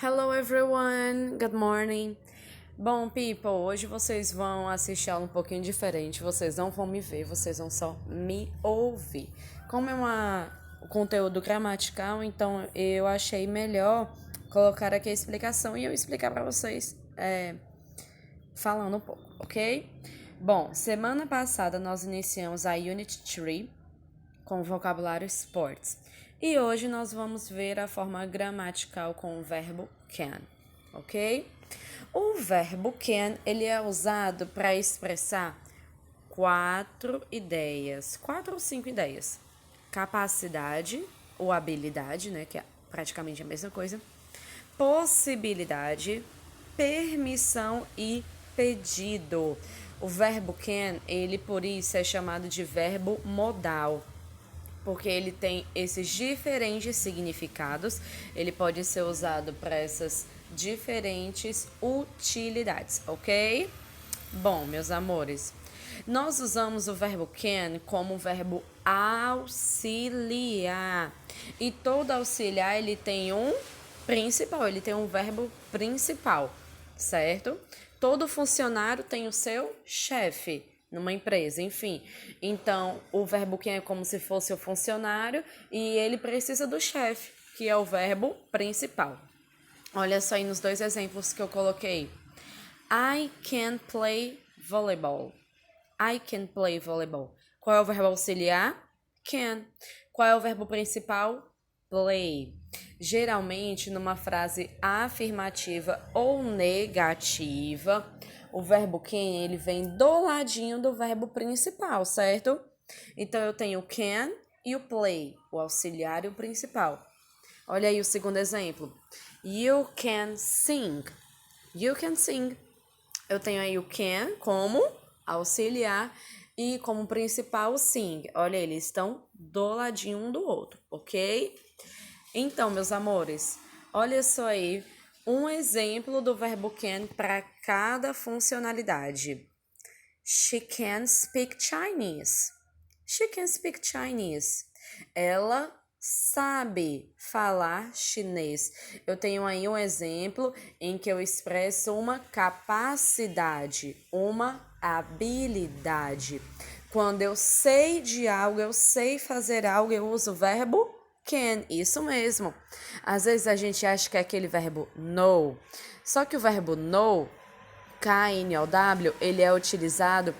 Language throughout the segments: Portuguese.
Hello everyone, good morning. Bom, people, hoje vocês vão assistir algo um pouquinho diferente. Vocês não vão me ver, vocês vão só me ouvir. Como é um conteúdo gramatical, então eu achei melhor colocar aqui a explicação e eu explicar para vocês falando um pouco, ok? Bom, semana passada nós iniciamos a Unit 3 com o vocabulário sports. E hoje nós vamos ver a forma gramatical com o verbo can, ok? O verbo can, ele é usado para expressar quatro ou cinco ideias. Capacidade ou habilidade, né, que é praticamente a mesma coisa. Possibilidade, permissão e pedido. O verbo can, ele por isso é chamado de verbo modal, porque ele tem esses diferentes significados, ele pode ser usado para essas diferentes utilidades, ok? Bom, meus amores, nós usamos o verbo can como verbo auxiliar, e todo auxiliar ele tem um principal, ele tem um verbo principal, certo? Todo funcionário tem o seu chefe numa empresa, enfim. Então, o verbo can é como se fosse o funcionário e ele precisa do chefe, que é o verbo principal. Olha só aí nos dois exemplos que eu coloquei. I can play volleyball. I can play volleyball. Qual é o verbo auxiliar? Can. Qual é o verbo principal? Play. Geralmente, numa frase afirmativa ou negativa, o verbo can, ele vem do ladinho do verbo principal, certo? Então, eu tenho o can e o play, o auxiliar e o principal. Olha aí o segundo exemplo. You can sing. You can sing. Eu tenho aí o can como auxiliar e como principal sing. Olha, eles estão do ladinho um do outro, ok? Então, meus amores, olha só aí um exemplo do verbo can para cada funcionalidade. She can speak Chinese. She can speak Chinese. Ela sabe falar chinês. Eu tenho aí um exemplo em que eu expresso uma capacidade, uma habilidade. Quando eu sei de algo, eu sei fazer algo, eu uso o verbo can, isso mesmo. Às vezes a gente acha que é aquele verbo know, só que o verbo know, K-N-O-W, ele é utilizado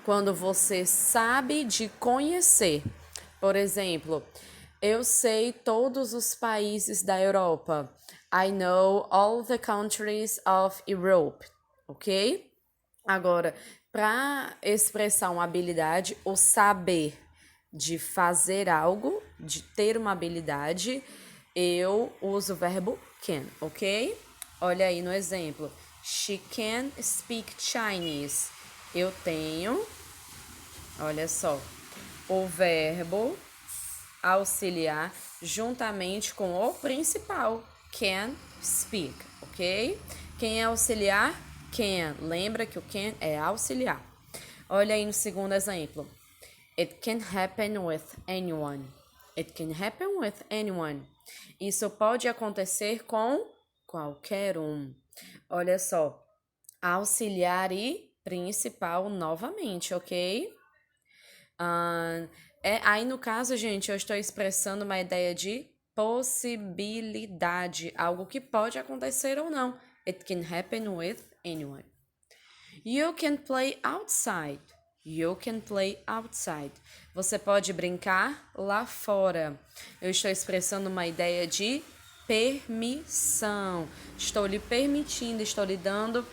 quando você sabe de conhecer. Por exemplo, eu sei todos os países da Europa. I know all the countries of Europe, ok? Agora, para expressar uma habilidade, o saber de fazer algo, de ter uma habilidade, eu uso o verbo can, ok? Olha aí no exemplo. She can speak Chinese. Eu tenho, olha só, o verbo auxiliar juntamente com o principal, can speak, ok? Quem é auxiliar? Can. Lembra que o can é auxiliar. Olha aí no segundo exemplo. It can happen with anyone. It can happen with anyone. Isso pode acontecer com qualquer um. Olha só. Auxiliar e principal novamente, ok? Aí no caso, gente, eu estou expressando uma ideia de possibilidade, algo que pode acontecer ou não. It can happen with anyone. You can play outside. You can play outside. Você pode brincar lá fora. Eu estou expressando uma ideia de permissão. Estou lhe permitindo, estou lhe dando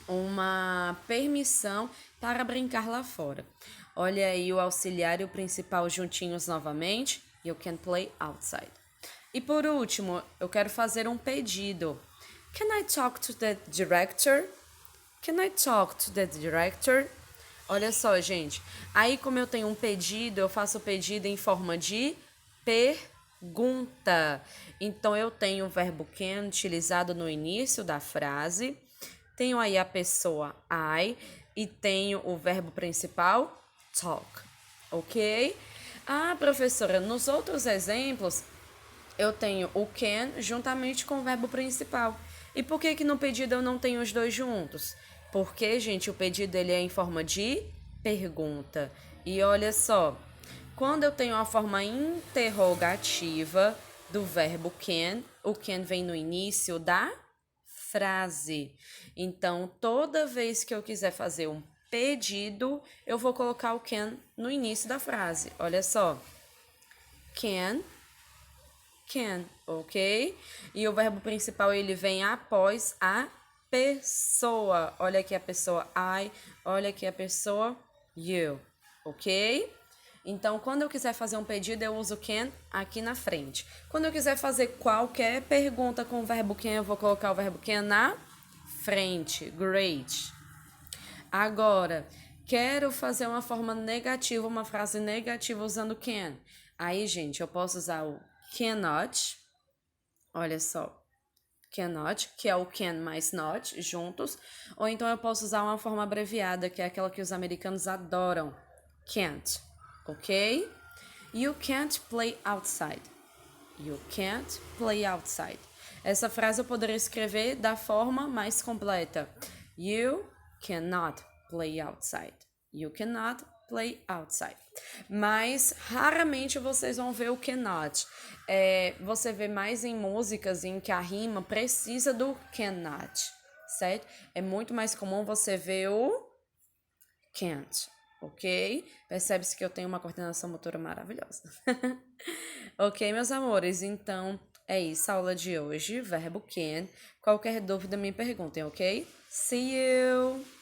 uma permissão para brincar lá fora. Olha aí o auxiliar e o principal juntinhos novamente. You can play outside. E por último, eu quero fazer um pedido. Can I talk to the director? Can I talk to the director? Olha só, gente. Aí, como eu tenho um pedido, eu faço o pedido em forma de pergunta. Então, eu tenho o verbo can utilizado no início da frase. Tenho aí a pessoa I e tenho o verbo principal talk, ok? Ah, professora, nos outros exemplos eu tenho o can juntamente com o verbo principal. E por que que no pedido eu não tenho os dois juntos? Porque, gente, o pedido ele é em forma de pergunta. E olha só, quando eu tenho a forma interrogativa do verbo can, o can vem no início da frase. Então, toda vez que eu quiser fazer um pedido, eu vou colocar o can no início da frase. Olha só. Can, ok? E o verbo principal ele vem após a pessoa. Olha aqui a pessoa I, olha aqui a pessoa you, ok? Então, quando eu quiser fazer um pedido, eu uso can aqui na frente. Quando eu quiser fazer qualquer pergunta com o verbo can, eu vou colocar o verbo can na frente. Great. Agora, quero fazer uma forma negativa, uma frase negativa usando can. Aí, gente, eu posso usar o cannot. Olha só. Cannot, que é o can mais not, juntos. Ou então eu posso usar uma forma abreviada, que é aquela que os americanos adoram. Can't. Ok? You can't play outside. You can't play outside. Essa frase eu poderia escrever da forma mais completa. You cannot play outside. You cannot play outside. Mas raramente vocês vão ver o cannot. Você vê mais em músicas em que a rima precisa do cannot, certo? É muito mais comum você ver o can't, ok? Percebe-se que eu tenho uma coordenação motora maravilhosa. Ok, meus amores? Então, é isso a aula de hoje, verbo can. Qualquer dúvida me perguntem, ok? See you!